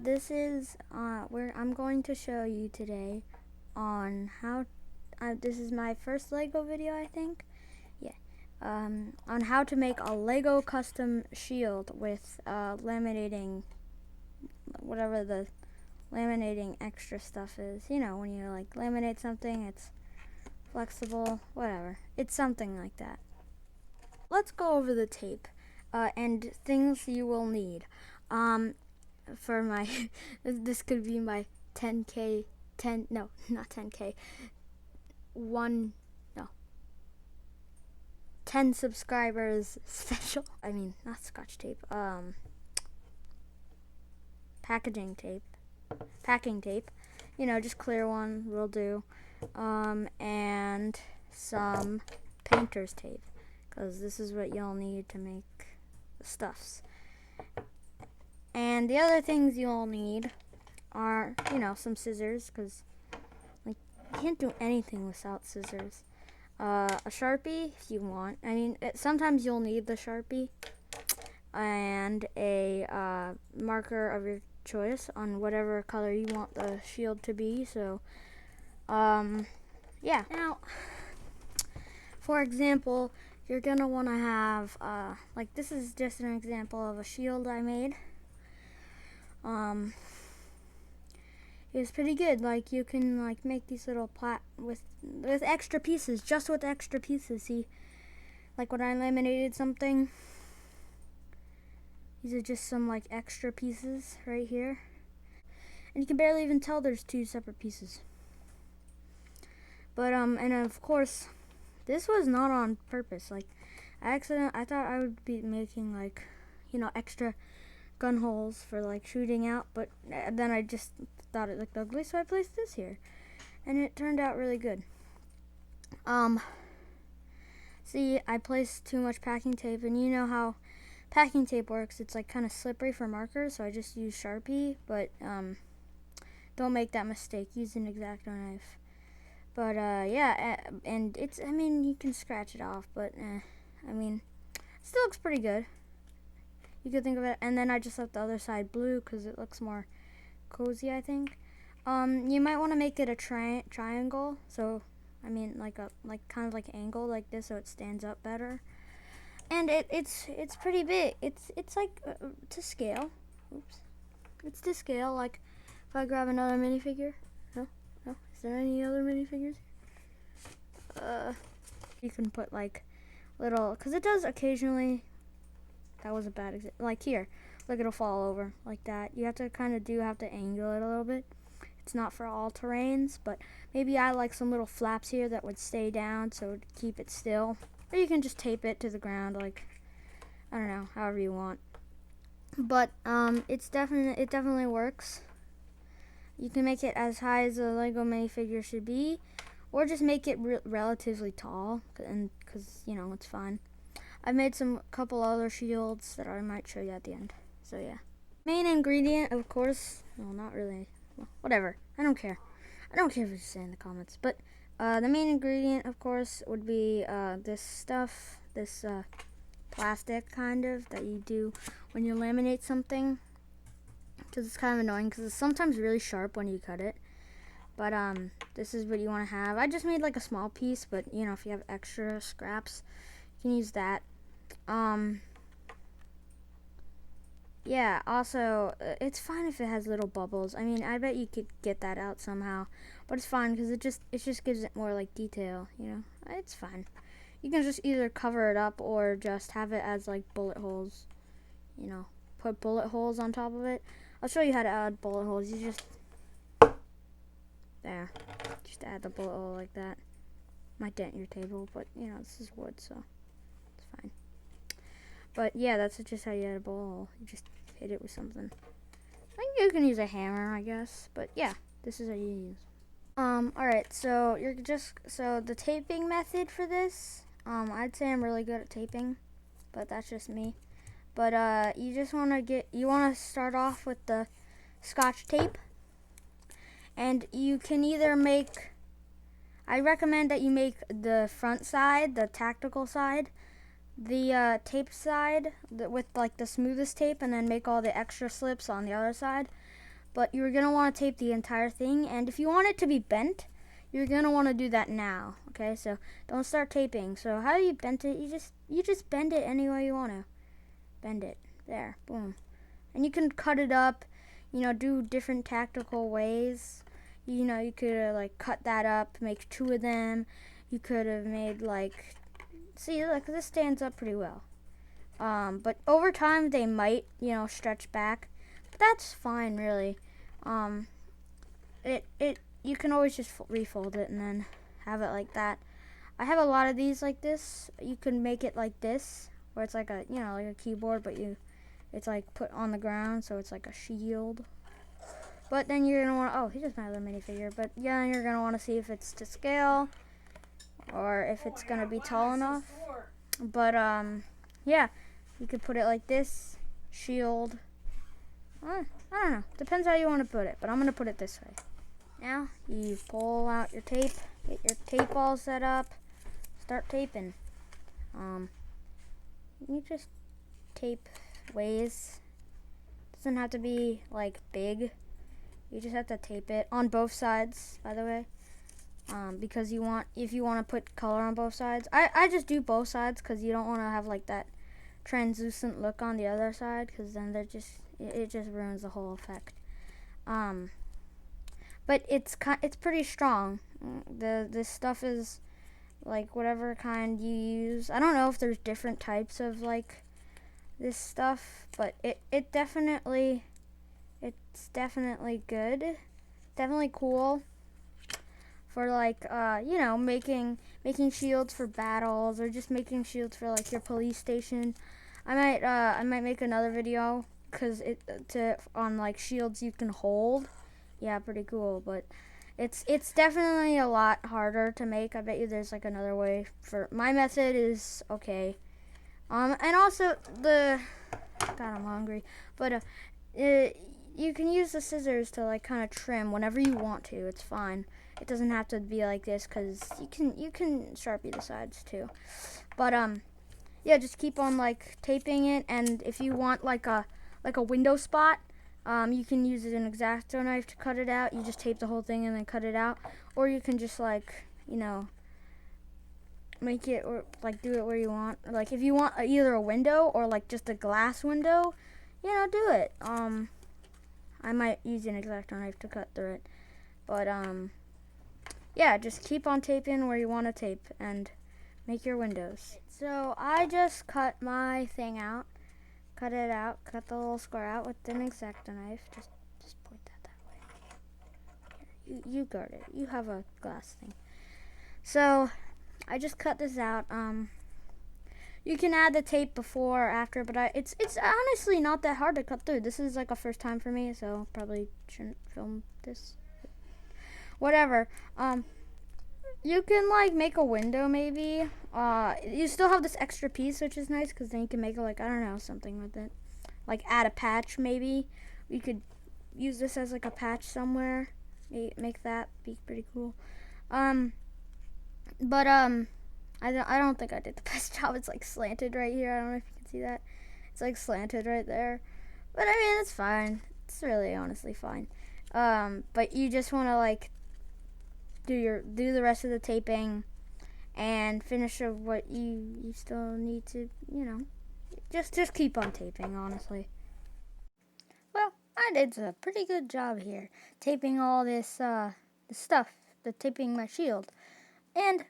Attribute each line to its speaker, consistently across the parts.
Speaker 1: This is where I'm going to show you today on how. This is my first Lego video, I think. Yeah. On how to make a Lego custom shield with laminating, whatever the laminating extra stuff is. You know, when you like laminate something, it's flexible, whatever. It's something like that. Let's go over the tape and things you will need. For my this could be my 10k 10 no not 10k 1 no 10 subscribers special. I mean, not scotch tape, packing tape, you know, just clear one will do, and some painter's tape, because this is what you'll need to make the stuffs. And the other things you'll need are, you know, some scissors, because like you can't do anything without scissors. A Sharpie if you want. I mean, sometimes you'll need the Sharpie, and a marker of your choice on whatever color you want the shield to be. So, yeah. Now, for example, you're gonna want to have like, this is just an example of a shield I made. It's pretty good. Like, you can like make these little with extra pieces, just with extra pieces. See, like when I laminated something, these are just some like extra pieces right here, and you can barely even tell there's two separate pieces. But and of course, this was not on purpose. Like, I thought I would be making, like, you know, extra gun holes for like shooting out, but then I just thought it looked ugly, so I placed this here, and it turned out really good. See, I placed too much packing tape, and you know how packing tape works. It's like kind of slippery for markers, so I just use Sharpie, but don't make that mistake. Use an X-Acto knife. But yeah, and it's, I mean, you can scratch it off, but I mean, it still looks pretty good. You could think of it. And then I just left the other side blue because it looks more cozy, I think. You might want to make it a triangle. So, I mean, like kind of like angle like this, so it stands up better. And it's pretty big. It's like to scale. Oops. It's to scale. Like, if I grab another minifigure. No. Is there any other minifigures? You can put like little, because it does occasionally. That was a bad example. Like here, look, it'll fall over like that. You have to have to angle it a little bit. It's not for all terrains, but maybe I like some little flaps here that would stay down, so to keep it still. Or you can just tape it to the ground, like, I don't know, however you want. But it definitely works. You can make it as high as a Lego minifigure should be, or just make it relatively tall, and because, you know, it's fun. I made couple other shields that I might show you at the end. So yeah. Main ingredient, of course. Well, not really. Well, whatever. I don't care. I don't care if you say in the comments. But the main ingredient, of course, would be this stuff. This plastic kind of that you do when you laminate something. Because it's kind of annoying because it's sometimes really sharp when you cut it. But this is what you want to have. I just made like a small piece, but you know, if you have extra scraps, you can use that. Yeah, also, it's fine if it has little bubbles. I mean, I bet you could get that out somehow, but it's fine because it just gives it more like detail, you know. It's fine. You can just either cover it up or just have it as like bullet holes, you know. Put bullet holes on top of it. I'll show you how to add bullet holes. You just add the bullet hole like that. Might dent your table, but you know, this is wood, so it's fine. But yeah, that's just how you add a bullet hole. You just hit it with something. I think you can use a hammer, I guess. But yeah, this is how you use. Alright, so the taping method for this, I'd say I'm really good at taping, but that's just me. But you just wanna start off with the scotch tape. And you can either I recommend that you make the front side, the tactical side, the tape side with like the smoothest tape, and then make all the extra slips on the other side. But you're gonna want to tape the entire thing, and if you want it to be bent, you're gonna want to do that now. Okay, so don't start taping. So how do you bend it? You just bend it any way you want to. Bend it. There, boom. And you can cut it up, do different tactical ways. You could like cut that up, make two of them. You could have made like, see, look, this stands up pretty well. But over time they might, stretch back, but that's fine, really. You can always just refold it and then have it like that. I have a lot of these like this. You can make it like this, where it's like a, like a keyboard, but it's like put on the ground, so it's like a shield. But then you're gonna want to, oh, here's just my other minifigure. But yeah, you're gonna want to see if it's to scale or if it's gonna be tall enough. But yeah, you could put it like this, shield. I don't know, depends how you want to put it, but I'm gonna put it this way. Now you pull out your tape, get your tape all set up, start taping. You just tape ways. Doesn't have to be like big. You just have to tape it on both sides, by the way, because if you want to put color on both sides. I just do both sides because you don't want to have like that translucent look on the other side, because then it just ruins the whole effect. But it's pretty strong. This stuff is like whatever kind you use. I don't know if there's different types of like this stuff, but it's definitely good, definitely cool for like making shields for battles, or just making shields for like your police station. I might make another video on like shields you can hold. Yeah, pretty cool, but it's definitely a lot harder to make. I bet you there's like another way. For my method is okay. And also God, I'm hungry, but you can use the scissors to like kind of trim whenever you want to. It's fine. It doesn't have to be like this, because you can sharpie the sides too. But yeah, just keep on like taping it, and if you want like a window spot, you can use an X-Acto knife to cut it out. You just tape the whole thing and then cut it out, or you can just like make it, or like do it where you want. Like if you want either a window or like just a glass window, do it. I might use an X-Acto knife to cut through it, but yeah, just keep on taping where you want to tape and make your windows. So I just cut my thing out, cut the little square out with an X-Acto knife. Just point that way. Here, you guard it. You have a glass thing. So I just cut this out. You can add the tape before or after, but it's honestly not that hard to cut through. This is like a first time for me, so probably shouldn't film this. Whatever. You can like make a window maybe. You still have this extra piece, which is nice, because then you can make like, I don't know, something with it. Like add a patch maybe. We could use this as like a patch somewhere. Make that be pretty cool. But I don't think I did the best job. It's like slanted right here. I don't know if you can see that. It's like slanted right there. But I mean, it's fine. It's really honestly fine. But you just want to like do the rest of the taping and finish of what you still need to, just keep on taping, honestly. Well, I did a pretty good job here taping all this stuff, taping my shield. And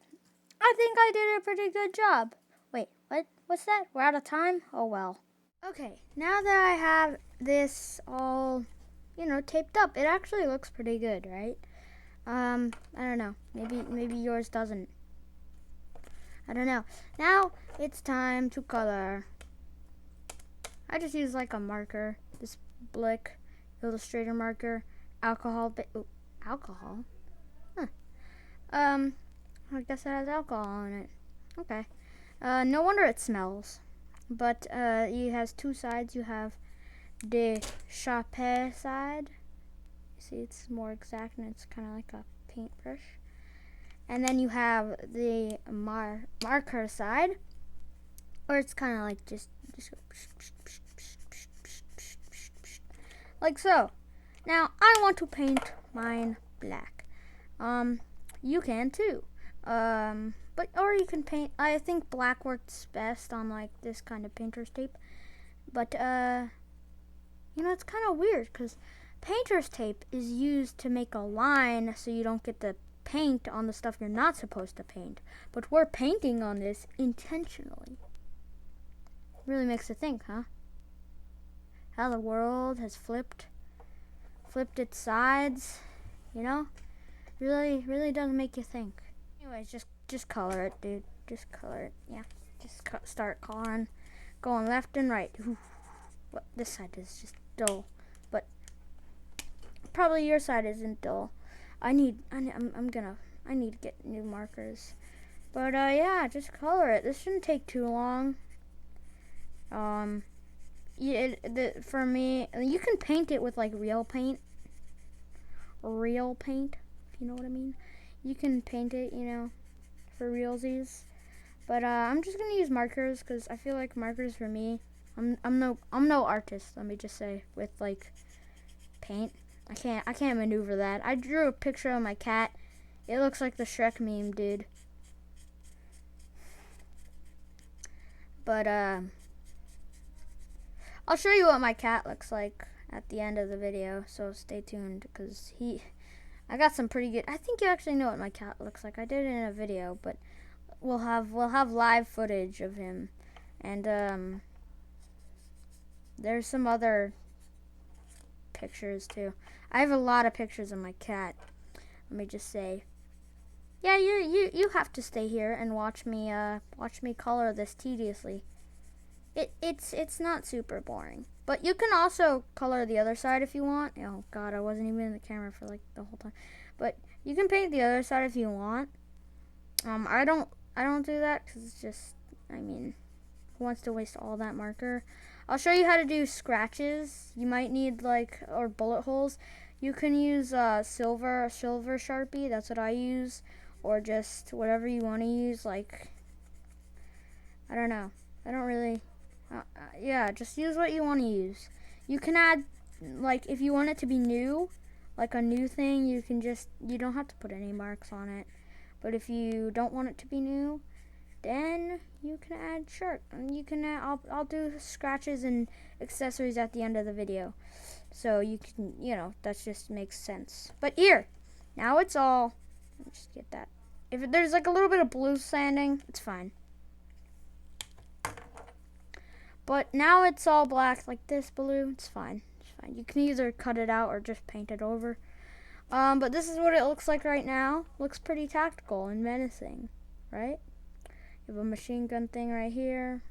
Speaker 1: I think I did a pretty good job. Wait, what? What's that? We're out of time? Oh well. Okay, now that I have this all, taped up, it actually looks pretty good, right? I don't know. Maybe yours doesn't. I don't know. Now it's time to color. I just use like a marker, this Blick Illustrator marker, alcohol. Alcohol? Huh. I guess it has alcohol in it. Okay. No wonder it smells. But it has two sides. You have the Sharpie side. You see, it's more exact, and it's kind of like a paintbrush. And then you have the marker side, Or it's kind of like just like so. Now I want to paint mine black. You can too. But or you can paint. I think black works best on like this kind of painter's tape. But you know, it's kind of weird because painter's tape is used to make a line so you don't get the paint on the stuff you're not supposed to paint. But we're painting on this intentionally. Really makes you think, huh? How the world has flipped its sides, you know? Really does make you think. Anyways, just color it, dude. Just color it. Yeah, just start coloring, going left and right. Ooh. What, this side is just dull, but probably your side isn't dull. I need to get new markers. But yeah, just color it. This shouldn't take too long. Yeah, for me, you can paint it with like real paint, if you know what I mean. You can paint it, you know, for realsies. But I'm just gonna use markers because I feel like markers for me. I'm no artist. Let me just say with like paint. I can't maneuver that. I drew a picture of my cat. It looks like the Shrek meme, dude. But I'll show you what my cat looks like at the end of the video, so stay tuned because I got some pretty good. I think you actually know what my cat looks like. I did it in a video, but we'll have live footage of him, and there's some other pictures too. I have a lot of pictures of my cat. Let me just say, yeah, you have to stay here and watch me color this tediously. It's not super boring, but you can also color the other side if you want. Oh God, I wasn't even in the camera for like the whole time, but you can paint the other side if you want. I don't do that because it's just, I mean, who wants to waste all that marker? I'll show you how to do scratches. You might need like, or bullet holes. You can use silver Sharpie. That's what I use, or just whatever you want to use. Like, I don't know. I don't really. Yeah, just use what you want to use. You can add, like, if you want it to be new, like a new thing, you don't have to put any marks on it. But if you don't want it to be new, then you can add shirt. And you can I'll do scratches and accessories at the end of the video. So you can, you know, that just makes sense. But here, now it's all, let me just get that. If there's like a little bit of blue sanding, it's fine. But now it's all black, like this blue. It's fine. It's fine. You can either cut it out or just paint it over. But this is what it looks like right now. Looks pretty tactical and menacing, right? You have a machine gun thing right here.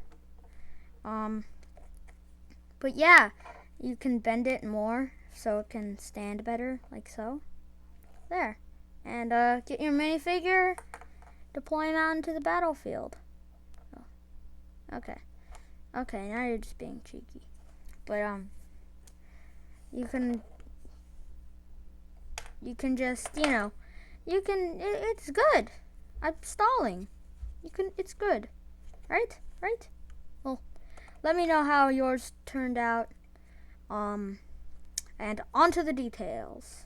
Speaker 1: But yeah, you can bend it more so it can stand better, like so. There. And get your minifigure, deploy him out into the battlefield. Oh. Okay. Okay, now you're just being cheeky. But you can just, you know, it's good. I'm stalling. It's good. Right? Well, let me know how yours turned out. And on to the details.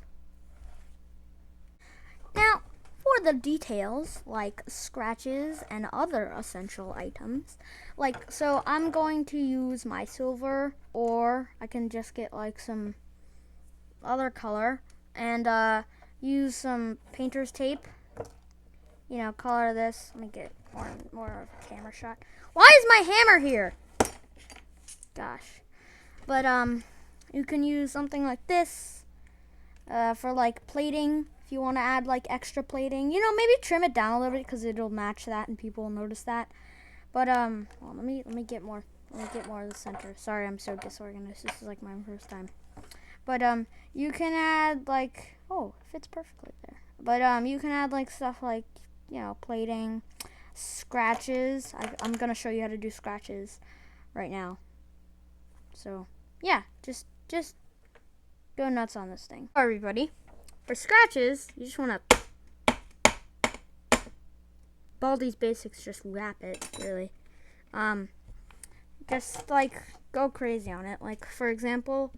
Speaker 1: Now, for the details, like scratches and other essential items, like, so I'm going to use my silver, or I can just get like some other color and use some painter's tape. You know, color this. Let me get more of a camera shot. Why is my hammer here? Gosh. But you can use something like this for like plating. If you want to add like extra plating, you know, maybe trim it down a little bit because it'll match that and people will notice that. But well, let me get more. Let me get more of the center. Sorry, I'm so disorganized. This is like my first time. But you can add like, oh, it fits perfectly there. But you can add like stuff like, you know, plating, scratches. I'm gonna show you how to do scratches right now. So yeah, just go nuts on this thing. Alright, everybody. For scratches, you just wanna Baldi's Basics, just wrap it, really. just like go crazy on it. Like for example,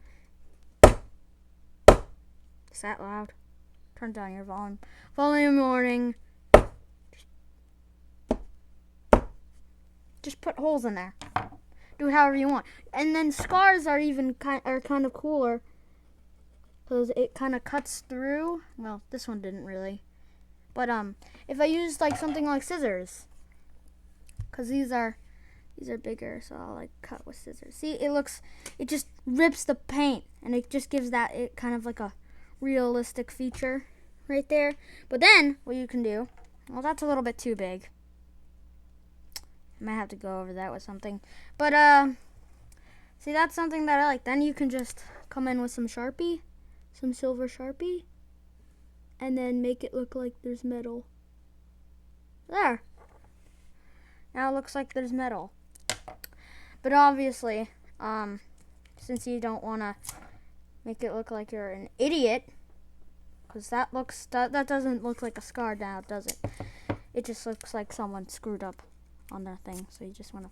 Speaker 1: is that loud? Turn down your volume. Volume warning. Just put holes in there. Do it however you want. And then scars are even kind of cooler because it kind of cuts through. Well, this one didn't really. But if I use like something like scissors, because these are bigger, so I'll like cut with scissors. See, it just rips the paint, and it just gives it kind of like a realistic feature right there. But then what you can do, well, that's a little bit too big. I might have to go over that with something. But see, that's something that I like. Then you can just come in with some Sharpie, some silver Sharpie, and then make it look like there's metal. There. Now it looks like there's metal. But obviously, since you don't want to make it look like you're an idiot, because that doesn't look like a scar now, does it? It just looks like someone screwed up on their thing. So you just want to,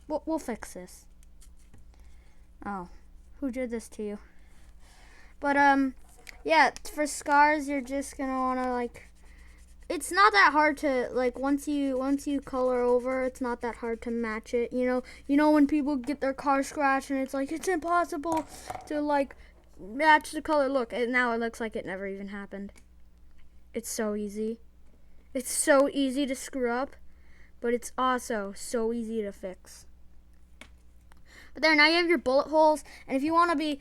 Speaker 1: we'll fix this. Oh, who did this to you? But yeah, for scars, you're just gonna wanna like. It's not that hard to like once you color over. It's not that hard to match it. You know when people get their car scratched and it's like it's impossible to like match the color. Look, now it looks like it never even happened. It's so easy. It's so easy to screw up, but it's also so easy to fix. But there, now you have your bullet holes, and if you wanna be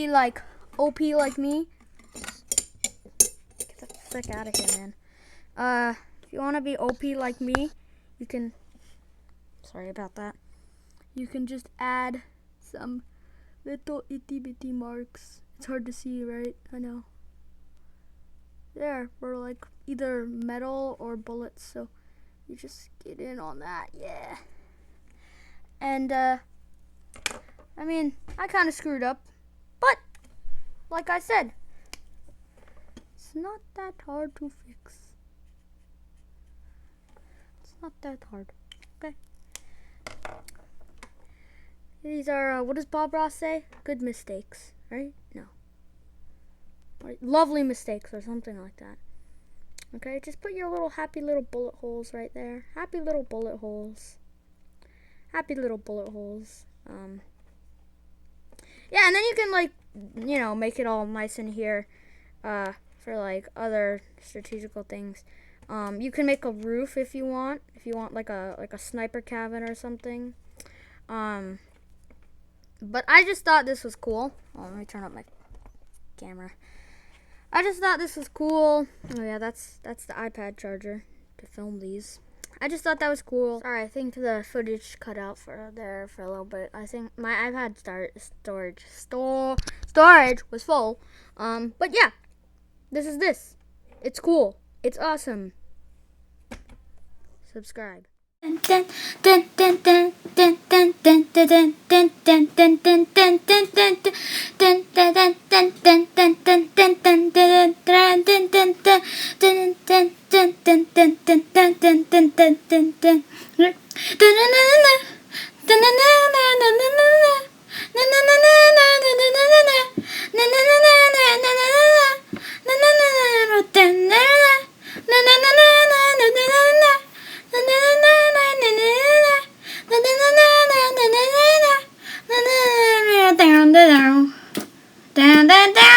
Speaker 1: like OP like me, get the frick out of here, man. If you wanna be OP like me, you can. Sorry about that. You can just add some little itty bitty marks. It's hard to see, right? I know. There, we're like either metal or bullets, so you just get in on that, yeah. And I mean, I kind of screwed up, but like I said, it's not that hard to fix. It's not that hard, okay? These are, what does Bob Ross say? Good mistakes, right? No. Lovely mistakes or something like that. Okay, just put your little happy little bullet holes right there. Happy little bullet holes. Happy little bullet holes. Yeah, and then you can like, make it all nice in here for like other strategical things. You can make a roof if you want. If you want like a sniper cabin or something. But I just thought this was cool. Oh, let me turn up my camera. I just thought this was cool. Oh yeah, that's the iPad charger to film these. I just thought that was cool. Sorry, I think the footage cut out for a little bit. I think my iPad storage was full. But yeah, this is this. It's cool. It's awesome. Subscribe. Down, down, down.